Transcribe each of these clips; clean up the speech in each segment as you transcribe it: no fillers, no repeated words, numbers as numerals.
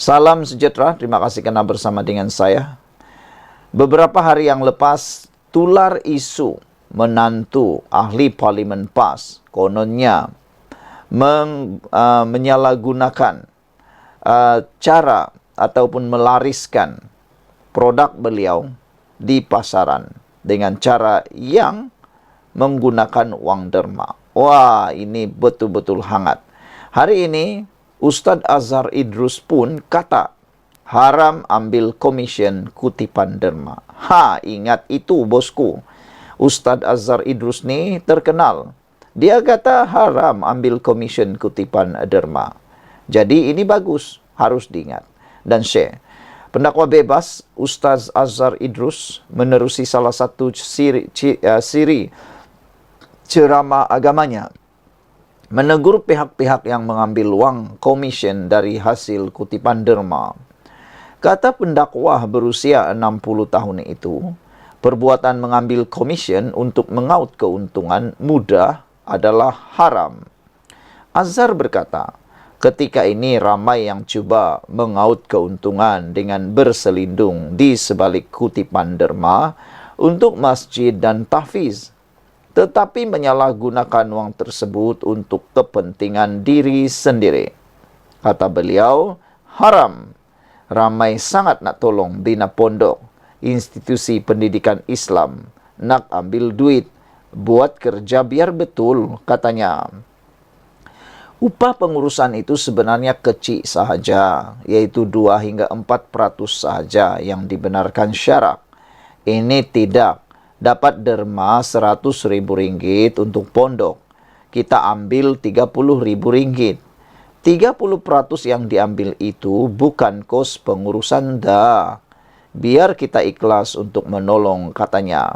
Salam sejahtera, terima kasih karena bersama dengan saya. Beberapa hari yang lepas, tular isu menantu ahli parlimen PAS, kononnya menyalahgunakan cara ataupun melariskan produk beliau di pasaran dengan cara yang menggunakan wang derma. Wah, ini betul-betul hangat. Hari ini, Ustadz Azhar Idrus pun kata, haram ambil komisen kutipan derma. Ingat itu bosku. Ustadz Azhar Idrus ni terkenal. Dia kata haram ambil komisen kutipan derma. Jadi ini bagus, harus diingat dan share. Pendakwa bebas Ustadz Azhar Idrus menerusi salah satu siri ceramah agamanya, menegur pihak-pihak yang mengambil wang komisen dari hasil kutipan derma. Kata pendakwah berusia 60 tahun itu, perbuatan mengambil komisen untuk mengaut keuntungan mudah adalah haram. Azhar berkata, ketika ini ramai yang cuba mengaut keuntungan dengan berselindung di sebalik kutipan derma untuk masjid dan tahfiz, tetapi menyalahgunakan wang tersebut untuk kepentingan diri sendiri. Kata beliau, haram. Ramai sangat nak tolong bina pondok, institusi pendidikan Islam, nak ambil duit, buat kerja biar betul, katanya. Upah pengurusan itu sebenarnya kecil sahaja, yaitu 2 hingga 4% sahaja yang dibenarkan syarak. Ini tidak. Dapat derma Rp100.000 untuk pondok. Kita ambil Rp30.000. 30% yang diambil itu bukan kos pengurusan dah. Biar kita ikhlas untuk menolong, katanya.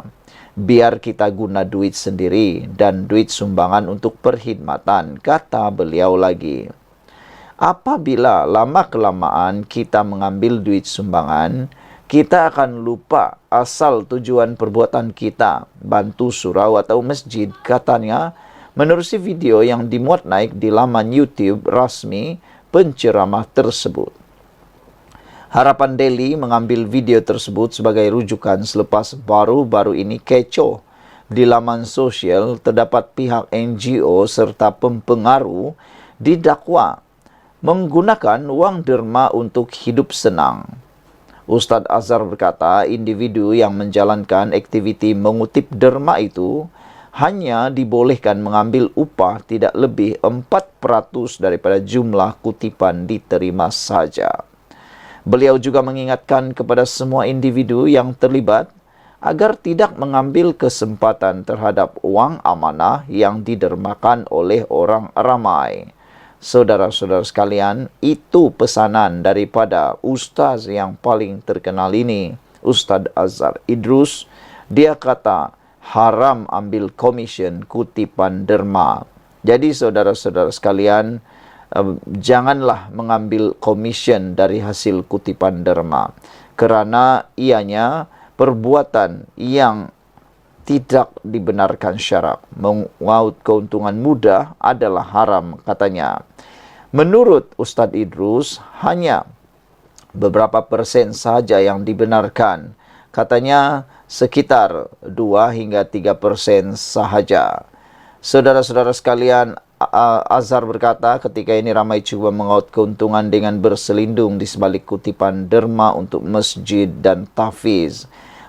Biar kita guna duit sendiri dan duit sumbangan untuk perkhidmatan, kata beliau lagi. Apabila lama-kelamaan kita mengambil duit sumbangan, kita akan lupa asal tujuan perbuatan kita, bantu surau atau masjid, katanya, menerusi video yang dimuat naik di laman YouTube rasmi penceramah tersebut. Harapan Daily mengambil video tersebut sebagai rujukan selepas baru-baru ini kecoh. Di laman sosial terdapat pihak NGO serta pempengaruh didakwa menggunakan wang derma untuk hidup senang. Ustadz Azhar berkata, individu yang menjalankan aktiviti mengutip derma itu hanya dibolehkan mengambil upah tidak lebih 4% daripada jumlah kutipan diterima saja. Beliau juga mengingatkan kepada semua individu yang terlibat agar tidak mengambil kesempatan terhadap wang amanah yang didermakan oleh orang ramai. Saudara-saudara sekalian, itu pesanan daripada ustaz yang paling terkenal ini, Ustadz Azhar Idrus. Dia kata, haram ambil komisen kutipan derma. Jadi saudara-saudara sekalian, janganlah mengambil komisen dari hasil kutipan derma, kerana ianya perbuatan yang tidak dibenarkan syarak. Mengaut keuntungan mudah adalah haram, katanya. Menurut Ustadz Idrus, hanya beberapa persen saja yang dibenarkan. Katanya sekitar 2 hingga 3% sahaja. Saudara-saudara sekalian, Azhar berkata, ketika ini ramai cuba mengaut keuntungan dengan berselindung di sebalik kutipan derma untuk masjid dan tahfiz.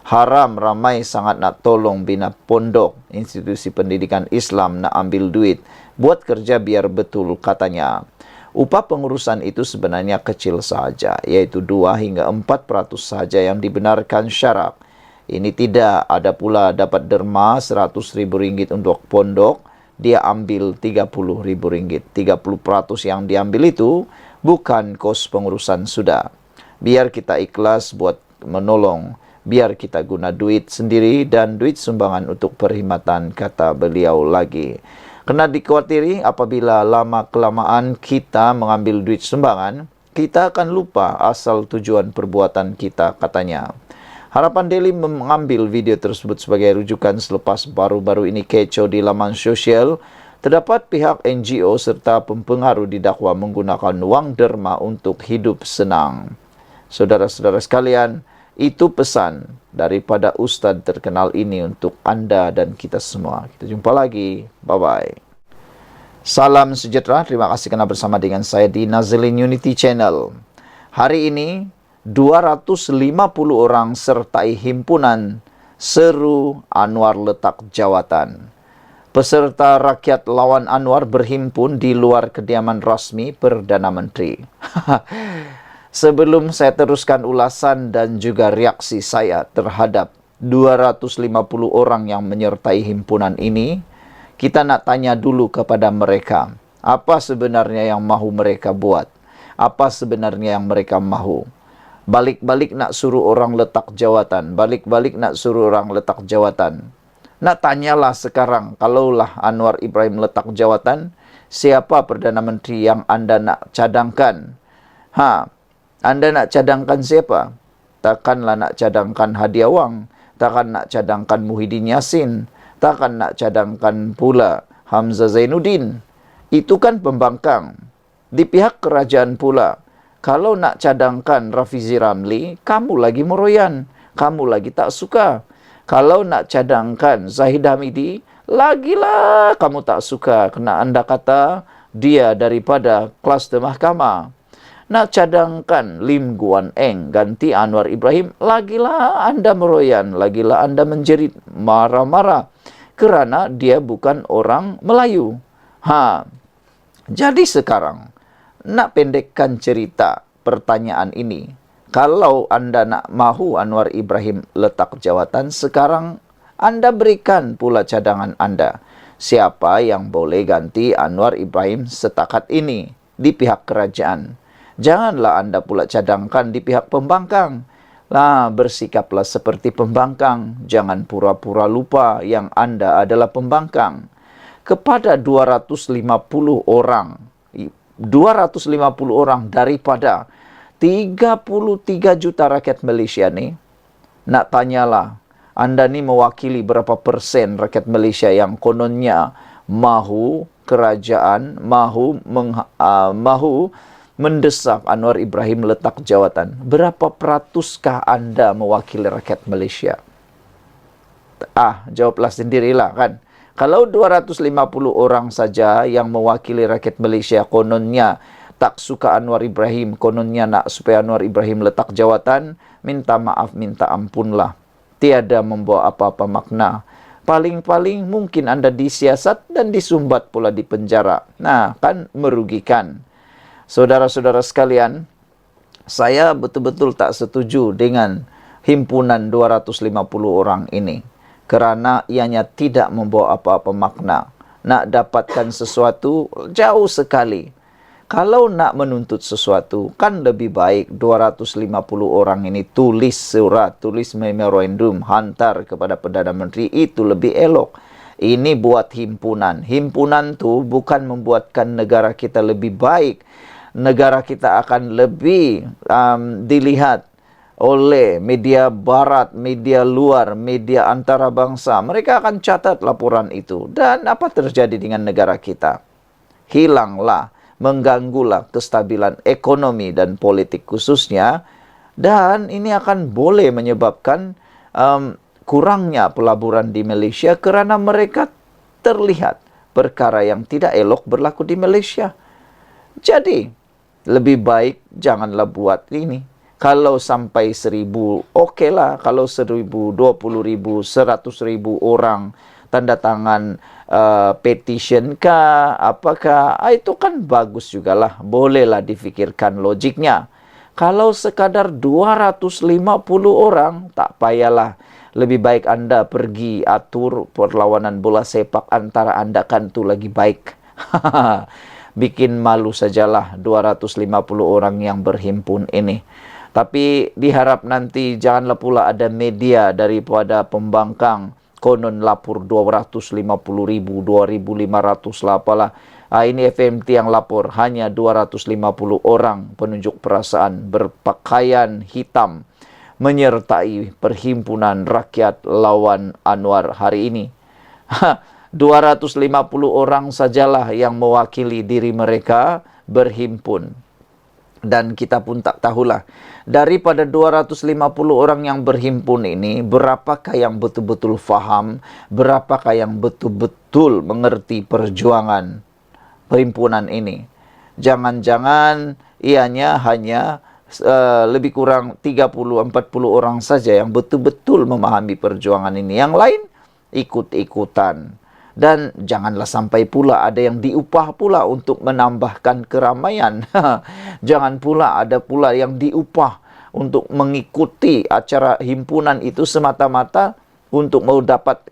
Haram, ramai sangat nak tolong bina pondok, institusi pendidikan Islam, nak ambil duit, buat kerja biar betul, katanya. Upah pengurusan itu sebenarnya kecil saja, yaitu 2 hingga 4% saja yang dibenarkan syarak. Ini tidak, ada pula dapat derma Rp100.000 untuk pondok, dia ambil Rp30.000. 30% yang diambil itu bukan kos pengurusan sudah. Biar kita ikhlas buat menolong, biar kita guna duit sendiri dan duit sumbangan untuk perkhidmatan, kata beliau lagi. Kena dikhawatiri apabila lama-kelamaan kita mengambil duit sumbangan, kita akan lupa asal tujuan perbuatan kita, katanya. Harapan Daily mengambil video tersebut sebagai rujukan selepas baru-baru ini kecoh di laman sosial Terdapat pihak NGO serta pempengaruh didakwa menggunakan wang derma untuk hidup senang. Saudara-saudara sekalian, itu pesan daripada ustaz terkenal ini untuk Anda dan kita semua. Kita jumpa lagi. Bye-bye. Salam sejahtera. Terima kasih kerana bersama dengan saya di Nazilin Unity Channel. Hari ini, 250 orang sertai himpunan Seru Anwar letak jawatan. Peserta rakyat lawan Anwar berhimpun di luar kediaman rasmi Perdana Menteri. Sebelum saya teruskan ulasan dan juga reaksi saya terhadap 250 orang yang menyertai himpunan ini, kita nak tanya dulu kepada mereka, apa sebenarnya yang mahu mereka buat? Apa sebenarnya yang mereka mahu? Balik-balik nak suruh orang letak jawatan, balik-balik nak suruh orang letak jawatan. Nak tanyalah sekarang, kalaulah Anwar Ibrahim letak jawatan, siapa Perdana Menteri yang anda nak cadangkan? Anda nak cadangkan siapa? Takkanlah nak cadangkan Hadi Awang, takkan nak cadangkan Muhyiddin Yassin, takkan nak cadangkan pula Hamzah Zainuddin. Itu kan pembangkang. Di pihak kerajaan pula, kalau nak cadangkan Rafizi Ramli, kamu lagi meroyan, kamu lagi tak suka. Kalau nak cadangkan Zahid Hamidi, lagilah kamu tak suka kerana anda kata dia daripada kelas mahkamah. Nak cadangkan Lim Guan Eng ganti Anwar Ibrahim, lagilah anda meroyan, lagilah anda menjerit, marah-marah kerana dia bukan orang Melayu. Jadi sekarang, nak pendekkan cerita pertanyaan ini. Kalau anda nak mahu Anwar Ibrahim letak jawatan, sekarang anda berikan pula cadangan anda. Siapa yang boleh ganti Anwar Ibrahim setakat ini di pihak kerajaan? Janganlah anda pula cadangkan di pihak pembangkang. Bersikaplah seperti pembangkang. Jangan pura-pura lupa yang anda adalah pembangkang. Kepada 250 orang daripada 33 juta rakyat Malaysia ni, nak tanyalah, anda ni mewakili berapa persen rakyat Malaysia yang kononnya mahu kerajaan, mahu mendesak Anwar Ibrahim letak jawatan? Berapa peratuskah anda mewakili rakyat Malaysia? Jawablah sendirilah kan. Kalau 250 orang saja yang mewakili rakyat Malaysia kononnya tak suka Anwar Ibrahim, kononnya nak supaya Anwar Ibrahim letak jawatan, minta maaf, minta ampunlah. Tiada membawa apa-apa makna. Paling-paling mungkin anda disiasat dan disumbat pula di penjara. Kan merugikan. Saudara-saudara sekalian, saya betul-betul tak setuju dengan himpunan 250 orang ini. Kerana ianya tidak membawa apa-apa makna. Nak dapatkan sesuatu jauh sekali. Kalau nak menuntut sesuatu, kan lebih baik 250 orang ini tulis surat, tulis memorandum, hantar kepada Perdana Menteri, itu lebih elok. Ini buat himpunan. Himpunan tu bukan membuatkan negara kita lebih baik. Negara kita akan lebih dilihat oleh media barat, media luar, media antarabangsa. Mereka akan catat laporan itu. Dan apa terjadi dengan negara kita? Hilanglah, mengganggulah kestabilan ekonomi dan politik khususnya, dan ini akan boleh menyebabkan kurangnya pelaburan di Malaysia kerana mereka terlihat perkara yang tidak elok berlaku di Malaysia. Jadi, lebih baik janganlah buat ini. Kalau sampai 1,000, okeylah. Kalau 1,000, 20,000, 100,000 orang tanda tangan petition kah, apakah, itu kan bagus jugalah. Bolehlah difikirkan logiknya. Kalau sekadar 250 orang, tak payahlah. Lebih baik anda pergi atur perlawanan bola sepak antara anda, kan tu lagi baik. Bikin malu sajalah 250 orang yang berhimpun ini. Tapi diharap nanti janganlah pula ada media daripada pembangkang konon lapor 250,000, 2,500 lah apalah. Ini FMT yang lapor, hanya 250 orang penunjuk perasaan berpakaian hitam menyertai Perhimpunan Rakyat Lawan Anwar hari ini. 250 orang sajalah yang mewakili diri mereka berhimpun. Dan kita pun tak tahulah, daripada 250 orang yang berhimpun ini, berapakah yang betul-betul faham, berapakah yang betul-betul mengerti perjuangan perhimpunan ini. Jangan-jangan ianya hanya lebih kurang 30-40 orang saja yang betul-betul memahami perjuangan ini. Yang lain ikut-ikutan. Dan janganlah sampai pula ada yang diupah pula untuk menambahkan keramaian. Jangan pula ada pula yang diupah untuk mengikuti acara himpunan itu semata-mata untuk mau dapat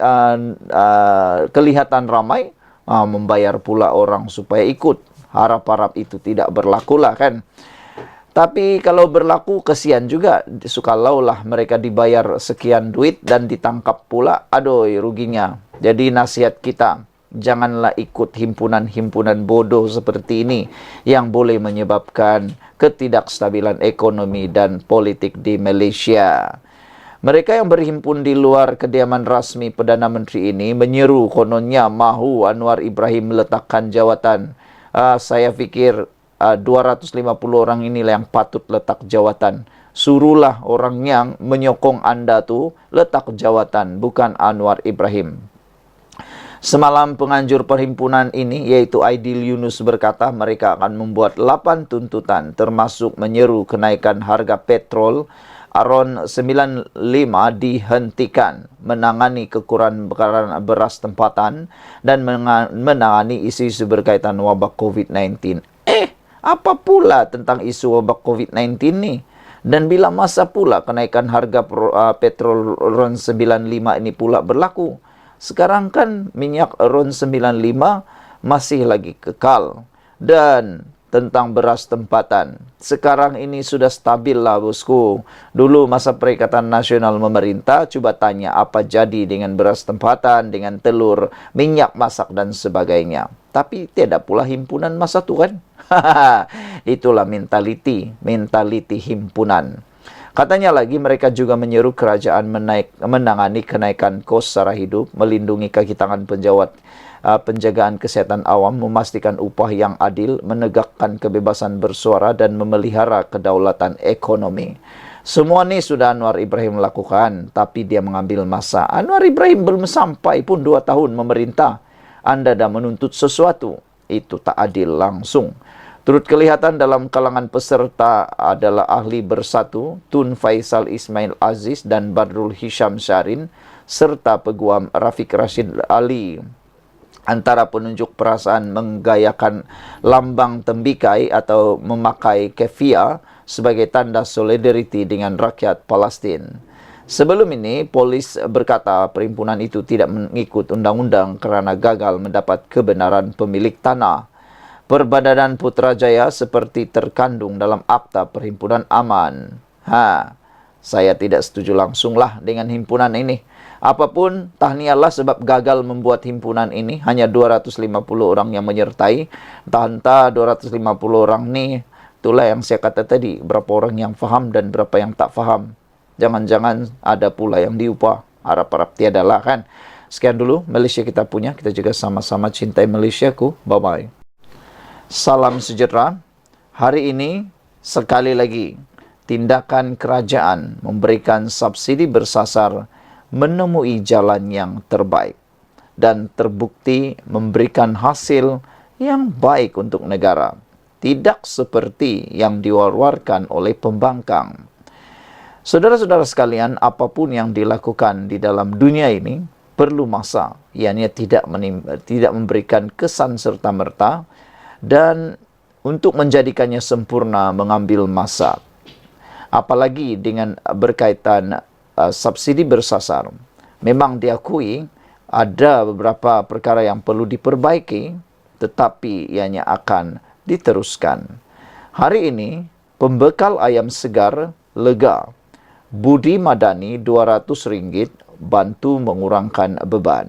kelihatan ramai, membayar pula orang supaya ikut. Harap-harap itu tidak berlakulah kan. Tapi kalau berlaku, kesian juga. Sukalaulah mereka dibayar sekian duit dan ditangkap pula, aduh ruginya. Jadi nasihat kita, janganlah ikut himpunan-himpunan bodoh seperti ini yang boleh menyebabkan ketidakstabilan ekonomi dan politik di Malaysia. Mereka yang berhimpun di luar kediaman rasmi Perdana Menteri ini menyeru kononnya mahu Anwar Ibrahim meletakkan jawatan. Saya fikir 250 orang inilah yang patut letak jawatan. Suruhlah orang yang menyokong anda tu letak jawatan, bukan Anwar Ibrahim. Semalam penganjur perhimpunan ini, yaitu Aidil Yunus, berkata mereka akan membuat 8 tuntutan, termasuk menyeru kenaikan harga petrol RON 95 dihentikan, menangani kekurangan beras tempatan, dan menangani isu-isu berkaitan wabak COVID-19. Apa pula tentang isu wabak COVID-19 ni? Dan bila masa pula kenaikan harga petrol RON 95 ini pula berlaku? Sekarang kan minyak RON 95 masih lagi kekal. Dan tentang beras tempatan, sekarang ini sudah stabil lah bosku. Dulu masa Perikatan Nasional memerintah, coba tanya apa jadi dengan beras tempatan, dengan telur, minyak masak dan sebagainya. Tapi tidak pula himpunan masa tu kan. Itulah mentaliti himpunan. Katanya lagi mereka juga menyeru kerajaan menangani kenaikan kos sara hidup, melindungi kaki tangan penjagaan kesehatan awam, memastikan upah yang adil, menegakkan kebebasan bersuara dan memelihara kedaulatan ekonomi. Semua ini sudah Anwar Ibrahim lakukan, tapi dia mengambil masa. Anwar Ibrahim belum sampai pun 2 tahun memerintah. Anda dah menuntut sesuatu. Itu tak adil langsung. Turut kelihatan dalam kalangan peserta adalah ahli bersatu, Tun Faisal Ismail Aziz dan Badrul Hisham Syarin, serta peguam Rafiq Rashid Ali. Antara penunjuk perasaan menggayakan lambang tembikai atau memakai keffiyah sebagai tanda solidariti dengan rakyat Palestin. Sebelum ini, polis berkata perhimpunan itu tidak mengikut undang-undang kerana gagal mendapat kebenaran pemilik tanah. Perbadanan Putrajaya seperti terkandung dalam Akta Perhimpunan Aman. Saya tidak setuju langsunglah dengan himpunan ini. Apapun, tahniahlah sebab gagal membuat himpunan ini. Hanya 250 orang yang menyertai. Entah 250 orang ni, itulah yang saya kata tadi. Berapa orang yang faham dan berapa yang tak faham. Jangan-jangan ada pula yang diupah. Harap-harap tiadalah kan. Sekian dulu Malaysia kita punya. Kita juga sama-sama cintai Malaysiaku. Bye-bye. Salam sejahtera. Hari ini sekali lagi tindakan kerajaan memberikan subsidi bersasar menemui jalan yang terbaik dan terbukti memberikan hasil yang baik untuk negara, tidak seperti yang diwar-warkan oleh pembangkang. Saudara-saudara sekalian, apapun yang dilakukan di dalam dunia ini perlu masa, ianya tidak memberikan kesan serta-merta, dan untuk menjadikannya sempurna mengambil masa. Apalagi dengan berkaitan subsidi bersasar. Memang diakui ada beberapa perkara yang perlu diperbaiki, tetapi ianya akan diteruskan. Hari ini, pembekal ayam segar lega. Budi Madani RM200 bantu mengurangkan beban.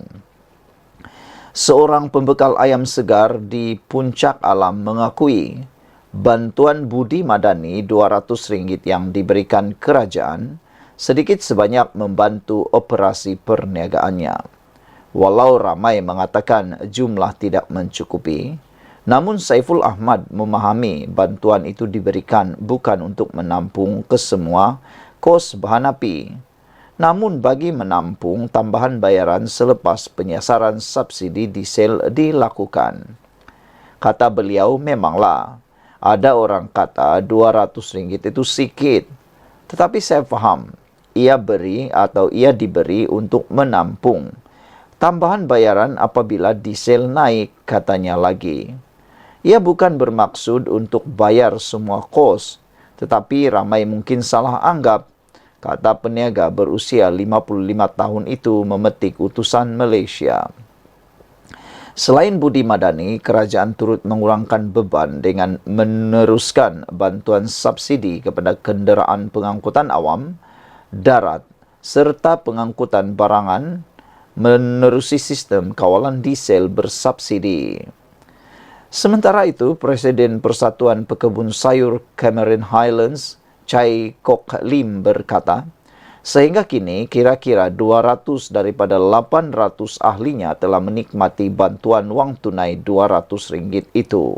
Seorang pembekal ayam segar di Puncak Alam mengakui bantuan Budi Madani RM200 yang diberikan kerajaan sedikit sebanyak membantu operasi perniagaannya. Walau ramai mengatakan jumlah tidak mencukupi, namun Saiful Ahmad memahami bantuan itu diberikan bukan untuk menampung kesemua kos bahan api, namun bagi menampung tambahan bayaran selepas penyasaran subsidi diesel dilakukan. Kata beliau, memanglah ada orang kata RM200 itu sedikit, tetapi saya faham ia diberi untuk menampung tambahan bayaran apabila diesel naik, katanya lagi. Ia bukan bermaksud untuk bayar semua kos, tetapi ramai mungkin salah anggap, kata peniaga berusia 55 tahun itu memetik utusan Malaysia. Selain budi madani, kerajaan turut mengurangkan beban dengan meneruskan bantuan subsidi kepada kenderaan pengangkutan awam, darat, serta pengangkutan barangan menerusi sistem kawalan diesel bersubsidi. Sementara itu, Presiden Persatuan Pekebun Sayur Cameron Highlands, Chai Kok Lim berkata, sehingga kini kira-kira 200 daripada 800 ahlinya telah menikmati bantuan wang tunai RM200 itu.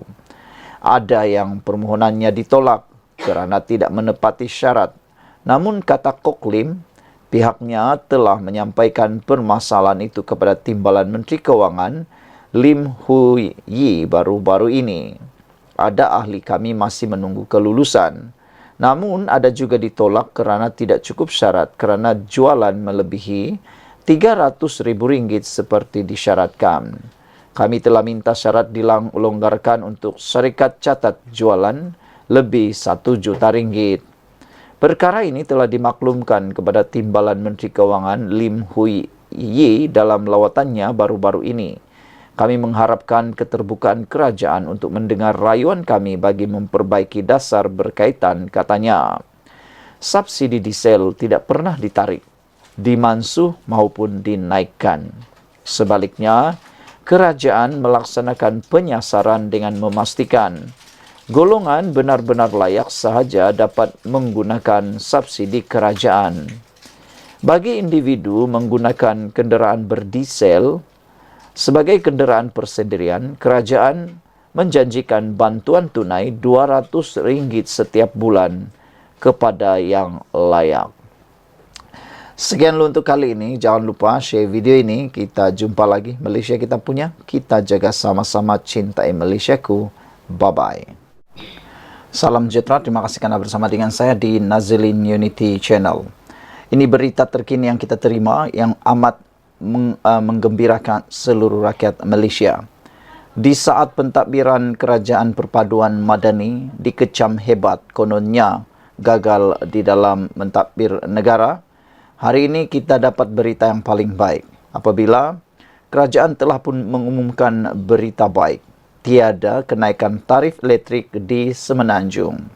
Ada yang permohonannya ditolak kerana tidak menepati syarat. Namun kata Kok Lim, pihaknya telah menyampaikan permasalahan itu kepada Timbalan Menteri Kewangan Lim Hui Yi baru-baru ini. Ada ahli kami masih menunggu kelulusan. Namun ada juga ditolak kerana tidak cukup syarat kerana jualan melebihi RM300,000 seperti disyaratkan. Kami telah minta syarat dilonggarkan untuk syarikat catat jualan lebih RM1 juta. Perkara ini telah dimaklumkan kepada Timbalan Menteri Kewangan Lim Hui Yi dalam lawatannya baru-baru ini. Kami mengharapkan keterbukaan kerajaan untuk mendengar rayuan kami bagi memperbaiki dasar berkaitan, katanya. Subsidi diesel tidak pernah ditarik, dimansuh maupun dinaikkan. Sebaliknya, kerajaan melaksanakan penyasaran dengan memastikan golongan benar-benar layak sahaja dapat menggunakan subsidi kerajaan. Bagi individu menggunakan kenderaan berdiesel sebagai kenderaan persendirian, kerajaan menjanjikan bantuan tunai RM200 setiap bulan kepada yang layak. Sekian dulu untuk kali ini. Jangan lupa share video ini. Kita jumpa lagi. Malaysia kita punya. Kita jaga sama-sama, cintai Malaysiaku. Bye-bye. Salam sejahtera, terima kasih kerana bersama dengan saya di Nazilin Unity Channel. Ini berita terkini yang kita terima yang amat menggembirakan seluruh rakyat Malaysia. Di saat pentadbiran Kerajaan Perpaduan Madani dikecam hebat kononnya gagal di dalam mentadbir negara, hari ini kita dapat berita yang paling baik apabila kerajaan telah pun mengumumkan berita baik. Tiada kenaikan tarif elektrik di Semenanjung.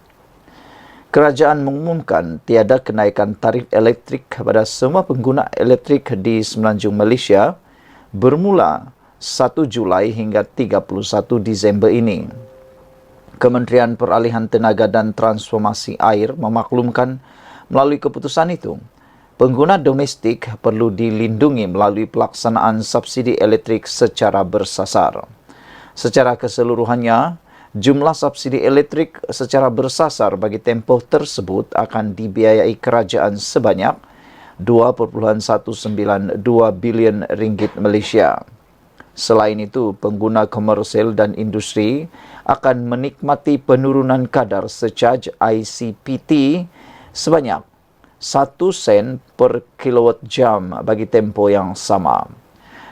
Kerajaan mengumumkan tiada kenaikan tarif elektrik kepada semua pengguna elektrik di Semenanjung Malaysia bermula 1 Julai hingga 31 Disember ini. Kementerian Peralihan Tenaga dan Transformasi Air memaklumkan melalui keputusan itu, pengguna domestik perlu dilindungi melalui pelaksanaan subsidi elektrik secara bersasar. Secara keseluruhannya, jumlah subsidi elektrik secara bersasar bagi tempoh tersebut akan dibiayai kerajaan sebanyak RM2.192 bilion Malaysia. Selain itu, pengguna komersial dan industri akan menikmati penurunan kadar secaj ICPT sebanyak 1 sen per kilowatt jam bagi tempoh yang sama.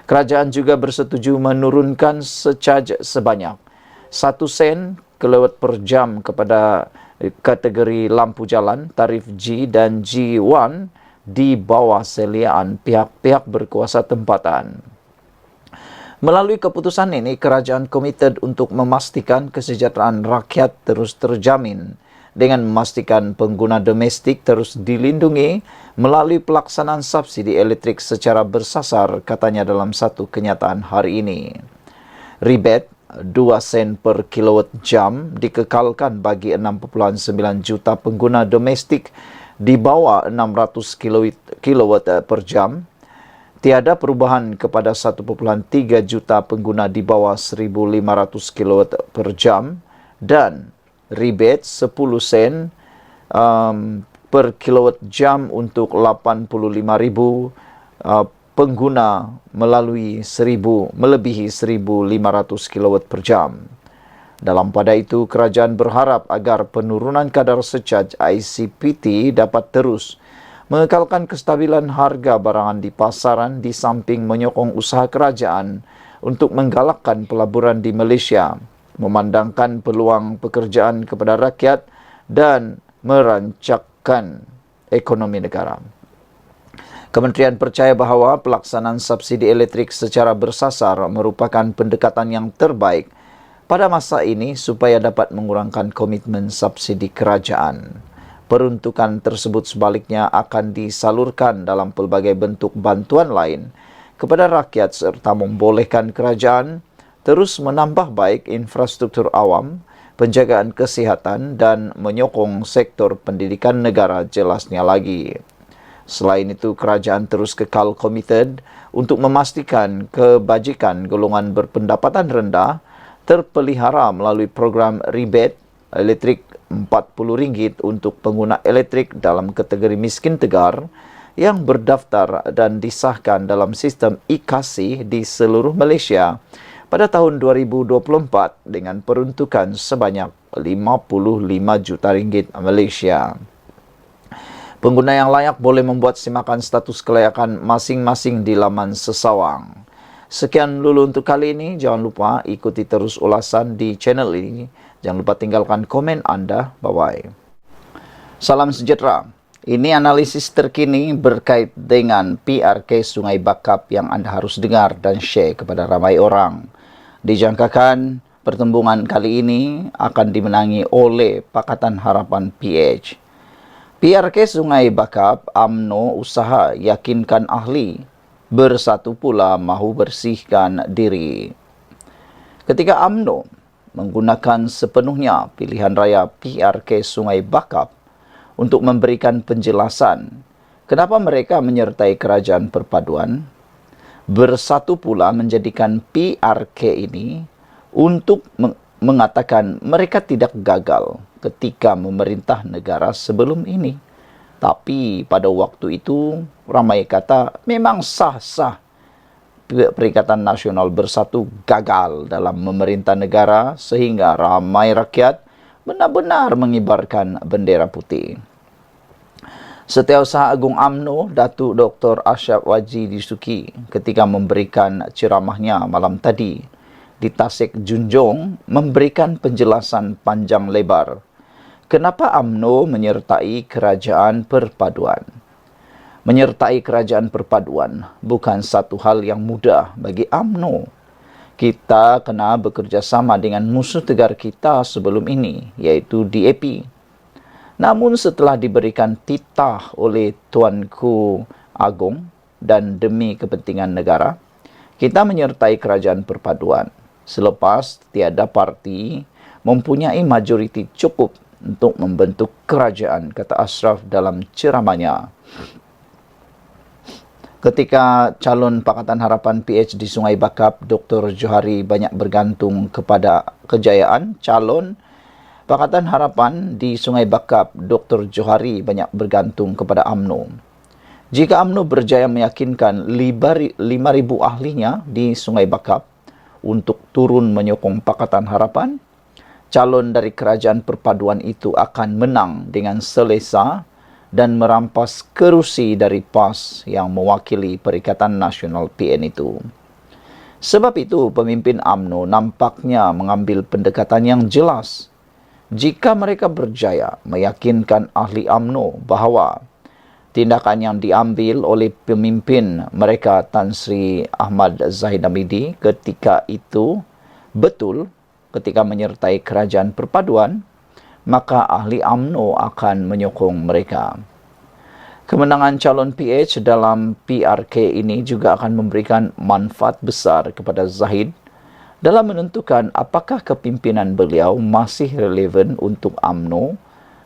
Kerajaan juga bersetuju menurunkan secaj sebanyak 1 sen kilowatt per jam kepada kategori lampu jalan, tarif G dan G1 di bawah seliaan pihak-pihak berkuasa tempatan. Melalui keputusan ini, kerajaan komited untuk memastikan kesejahteraan rakyat terus terjamin dengan memastikan pengguna domestik terus dilindungi melalui pelaksanaan subsidi elektrik secara bersasar, katanya dalam satu kenyataan hari ini. Rebate 2 sen per kilowatt jam dikekalkan bagi 6.9 juta pengguna domestik di bawah 600 kilowatt per jam. tiada perubahan kepada 1,3 juta pengguna di bawah 1,500 kW per jam dan rebate 10 sen per kilowatt jam untuk 85,000 pengguna melebihi 1,500 kW per jam. Dalam pada itu, kerajaan berharap agar penurunan kadar secaj ICPT dapat terus mengekalkan kestabilan harga barangan di pasaran di samping menyokong usaha kerajaan untuk menggalakkan pelaburan di Malaysia, memandangkan peluang pekerjaan kepada rakyat dan merancangkan ekonomi negara. Kementerian percaya bahawa pelaksanaan subsidi elektrik secara bersasar merupakan pendekatan yang terbaik pada masa ini supaya dapat mengurangkan komitmen subsidi kerajaan. Peruntukan tersebut sebaliknya akan disalurkan dalam pelbagai bentuk bantuan lain kepada rakyat serta membolehkan kerajaan terus menambah baik infrastruktur awam, penjagaan kesihatan dan menyokong sektor pendidikan negara jelasnya lagi. Selain itu, kerajaan terus kekal komited untuk memastikan kebajikan golongan berpendapatan rendah terpelihara melalui program rebate elektrik RM40 untuk pengguna elektrik dalam kategori miskin tegar yang berdaftar dan disahkan dalam sistem e-Kasih di seluruh Malaysia pada tahun 2024 dengan peruntukan sebanyak RM55 juta Malaysia. Pengguna yang layak boleh membuat simakan status kelayakan masing-masing di laman Sesawang. Sekian dulu untuk kali ini. Jangan lupa ikuti terus ulasan di channel ini. Jangan lupa tinggalkan komen Anda. Bye-bye. Salam sejahtera. Ini analisis terkini berkait dengan PRK Sungai Bakap yang Anda harus dengar dan share kepada ramai orang. Dijangkakan pertembungan kali ini akan dimenangi oleh Pakatan Harapan PH. PRK Sungai Bakap, UMNO usaha yakinkan ahli, bersatu pula mahu bersihkan diri. Ketika UMNO menggunakan sepenuhnya pilihan raya PRK Sungai Bakap untuk memberikan penjelasan kenapa mereka menyertai kerajaan perpaduan, bersatu pula menjadikan PRK ini untuk mengatakan mereka tidak gagal ketika memerintah negara sebelum ini. Tapi pada waktu itu, ramai kata memang sah-sah Perikatan Nasional Bersatu gagal dalam memerintah negara sehingga ramai rakyat benar-benar mengibarkan bendera putih. Setiausaha Agung UMNO, Datuk Dr. Ashraf Waji Disuki ketika memberikan ceramahnya malam tadi di Tasik Junjung memberikan penjelasan panjang lebar kenapa UMNO menyertai kerajaan perpaduan. Menyertai kerajaan perpaduan bukan satu hal yang mudah bagi UMNO. Kita kena bekerjasama dengan musuh tegar kita sebelum ini, iaitu DAP. Namun setelah diberikan titah oleh Tuanku Agong dan demi kepentingan negara, kita menyertai kerajaan perpaduan. Selepas tiada parti mempunyai majoriti cukup untuk membentuk kerajaan, kata Ashraf dalam ceramahnya. Ketika calon Pakatan Harapan PH di Sungai Bakap, Dr. Johari banyak bergantung kepada kejayaan calon Pakatan Harapan di Sungai Bakap, Dr. Johari banyak bergantung kepada UMNO. Jika UMNO berjaya meyakinkan 5,000 ahlinya di Sungai Bakap untuk turun menyokong Pakatan Harapan, calon dari kerajaan perpaduan itu akan menang dengan selesa dan merampas kerusi dari PAS yang mewakili Perikatan Nasional PN itu. Sebab itu, pemimpin UMNO nampaknya mengambil pendekatan yang jelas. Jika mereka berjaya meyakinkan ahli UMNO bahawa tindakan yang diambil oleh pemimpin mereka Tan Sri Ahmad Zahid Hamidi ketika itu betul ketika menyertai kerajaan perpaduan, maka ahli UMNO akan menyokong mereka. Kemenangan calon PH dalam PRK ini juga akan memberikan manfaat besar kepada Zahid dalam menentukan apakah kepimpinan beliau masih relevan untuk UMNO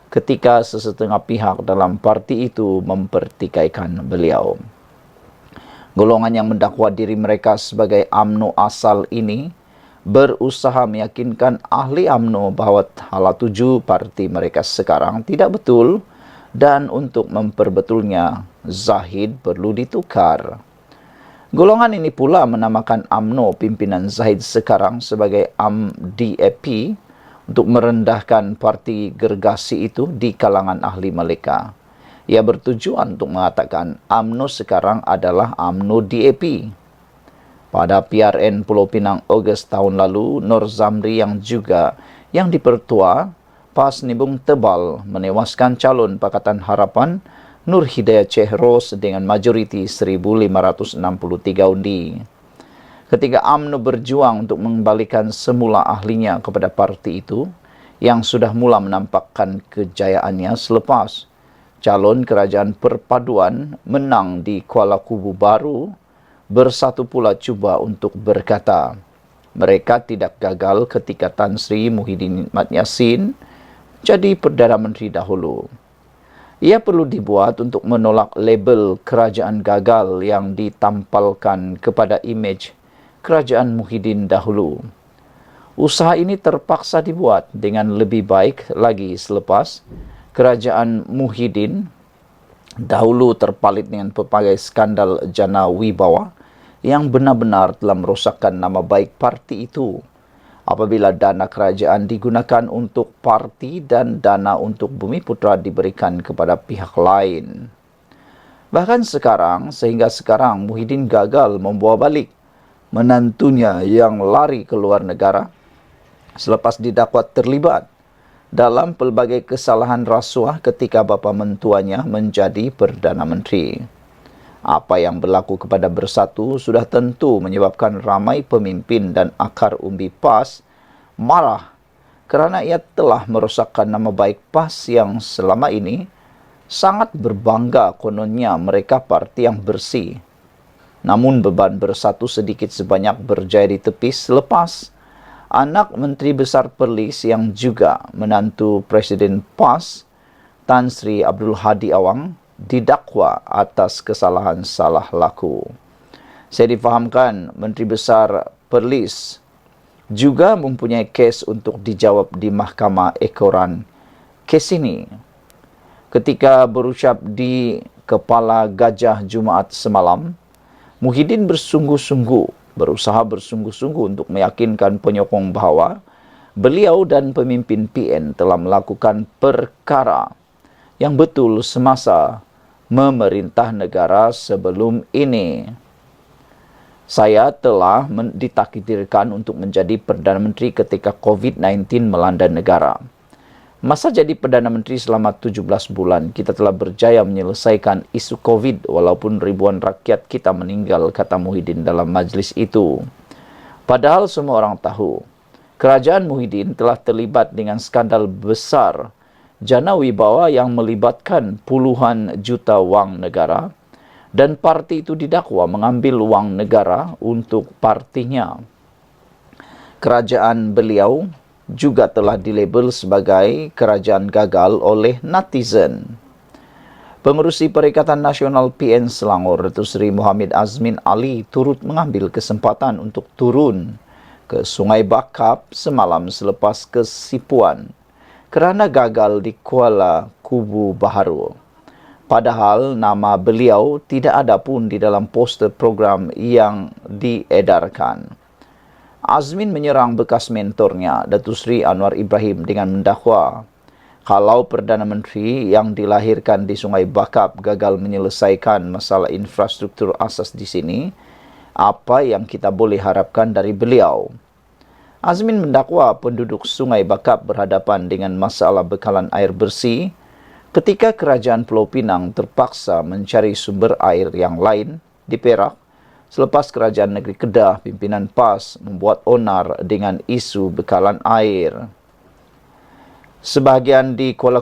ketika sesetengah pihak dalam parti itu mempertikaikan beliau. Golongan yang mendakwa diri mereka sebagai UMNO asal ini berusaha meyakinkan ahli UMNO bahawa hala tuju parti mereka sekarang tidak betul dan untuk memperbetulnya, Zahid perlu ditukar. Golongan ini pula menamakan UMNO pimpinan Zahid sekarang sebagai UMDAP untuk merendahkan parti gergasi itu di kalangan ahli mereka. Ia bertujuan untuk mengatakan UMNO sekarang adalah UMNO DAP. Pada PRN Pulau Pinang Ogos tahun lalu, Nur Zamri yang dipertua PAS Nibung Tebal menewaskan calon Pakatan Harapan Nur Hidayat Chehros dengan majoriti 1,563 undi. Ketika UMNO berjuang untuk mengembalikan semula ahlinya kepada parti itu, yang sudah mula menampakkan kejayaannya selepas calon kerajaan perpaduan menang di Kuala Kubu Baru, bersatu pula cuba untuk berkata, mereka tidak gagal ketika Tan Sri Muhyiddin Ahmad Yassin jadi Perdana Menteri dahulu. Ia perlu dibuat untuk menolak label kerajaan gagal yang ditampalkan kepada imej kerajaan Muhyiddin dahulu. Usaha ini terpaksa dibuat dengan lebih baik lagi selepas kerajaan Muhyiddin dahulu terpalit dengan pelbagai skandal jana wibawa yang benar-benar telah merosakkan nama baik parti itu. Apabila dana kerajaan digunakan untuk parti dan dana untuk Bumiputra diberikan kepada pihak lain. Bahkan sehingga sekarang Muhyiddin gagal membawa balik menantunya yang lari ke luar negara selepas didakwa terlibat dalam pelbagai kesalahan rasuah ketika bapa mentuanya menjadi Perdana Menteri. Apa yang berlaku kepada Bersatu sudah tentu menyebabkan ramai pemimpin dan akar umbi PAS marah kerana ia telah merosakkan nama baik PAS yang selama ini sangat berbangga kononnya mereka parti yang bersih. Namun beban Bersatu sedikit sebanyak berjaya ditepis selepas anak Menteri Besar Perlis yang juga menantu Presiden PAS, Tan Sri Abdul Hadi Awang, didakwa atas kesalahan salah laku. Saya difahamkan Menteri Besar Perlis juga mempunyai kes untuk dijawab di Mahkamah Ekoran kes ini. Ketika berucap di Kepala Gajah Jumaat semalam, Muhyiddin berusaha bersungguh-sungguh untuk meyakinkan penyokong bahawa beliau dan pemimpin PN telah melakukan perkara yang betul semasa memerintah negara sebelum ini. Saya telah ditakdirkan untuk menjadi Perdana Menteri ketika COVID-19 melanda negara. Masa jadi Perdana Menteri selama 17 bulan, kita telah berjaya menyelesaikan isu COVID walaupun ribuan rakyat kita meninggal, kata Muhyiddin dalam majlis itu. Padahal semua orang tahu, kerajaan Muhyiddin telah terlibat dengan skandal besar jana wibawa yang melibatkan puluhan juta wang negara dan parti itu didakwa mengambil wang negara untuk partinya. Kerajaan beliau juga telah dilabel sebagai kerajaan gagal oleh netizen. Pengerusi Perikatan Nasional PN Selangor, Datuk Seri Muhammad Azmin Ali turut mengambil kesempatan untuk turun ke Sungai Bakap semalam selepas kesipuan kerana gagal di Kuala Kubu Baharu. Padahal nama beliau tidak ada pun di dalam poster program yang diedarkan. Azmin menyerang bekas mentornya, Datuk Seri Anwar Ibrahim, dengan mendakwa kalau Perdana Menteri yang dilahirkan di Sungai Bakap gagal menyelesaikan masalah infrastruktur asas di sini, apa yang kita boleh harapkan dari beliau? Azmin mendakwa penduduk Sungai Bakap berhadapan dengan masalah bekalan air bersih ketika Kerajaan Pulau Pinang terpaksa mencari sumber air yang lain di Perak selepas Kerajaan Negeri Kedah pimpinan PAS membuat onar dengan isu bekalan air. Sebagaimana di Kuala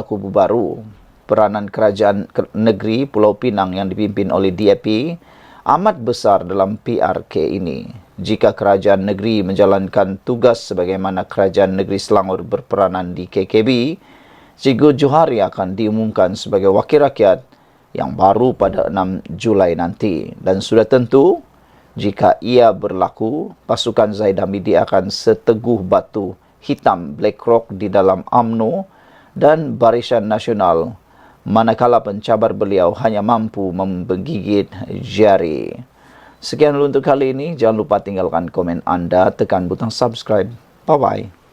Kubu Baru, peranan Kerajaan Negeri Pulau Pinang yang dipimpin oleh DAP amat besar dalam PRK ini. Jika Kerajaan Negeri menjalankan tugas sebagaimana Kerajaan Negeri Selangor berperanan di KKB, Cikgu Johari akan diumumkan sebagai wakil rakyat yang baru pada 6 Julai nanti. Dan sudah tentu, jika ia berlaku, pasukan Zaid Hamidi akan seteguh batu hitam BlackRock di dalam UMNO dan Barisan Nasional, manakala pencabar beliau hanya mampu menggigit jari. Sekian dulu untuk kali ini. Jangan lupa tinggalkan komen Anda, tekan butang subscribe. Bye-bye.